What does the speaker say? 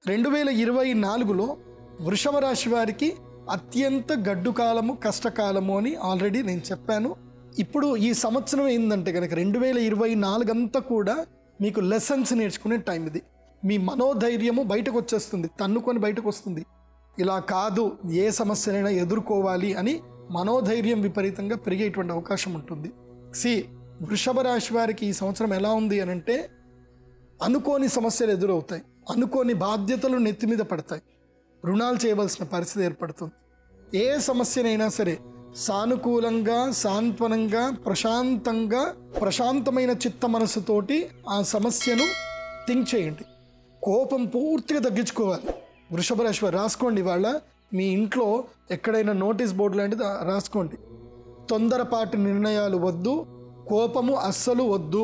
2024లో వృషభ రాశి వారికి అత్యంత గడ్డు కాలము, కష్టకాలము అని ఆల్రెడీ నేను చెప్పాను. ఇప్పుడు ఈ సంవత్సరం ఏంటంటే కనుక 2024 అంతా కూడా మీకు లెసన్స్ నేర్చుకునే టైం ఇది. మీ మనోధైర్యము బయటకు వచ్చేస్తుంది, తన్నుకొని బయటకు వస్తుంది. ఇలా కాదు, ఏ సమస్యనైనా ఎదుర్కోవాలి అని మనోధైర్యం విపరీతంగా పెరిగేటువంటి అవకాశం ఉంటుంది. వృషభ రాశి వారికి ఈ సంవత్సరం ఎలా ఉంది అని అంటే, అనుకోని సమస్యలు ఎదురవుతాయి, అనుకోని బాధ్యతలు నెత్తి మీద పడతాయి, రుణాలు చేయవలసిన పరిస్థితి ఏర్పడుతుంది. ఏ సమస్యనైనా సరే సానుకూలంగా, సాంత్వనంగా, ప్రశాంతమైన చిత్త మనసుతోటి ఆ సమస్యను థింక్ చేయండి. కోపం పూర్తిగా తగ్గించుకోవాలి. వృషభ రాశి వారు రాసుకోండి, వాళ్ళ మీ ఇంట్లో ఎక్కడైనా నోటీస్ బోర్డు లాంటిది రాసుకోండి. తొందరపాటు నిర్ణయాలు వద్దు, కోపము అస్సలు వద్దు.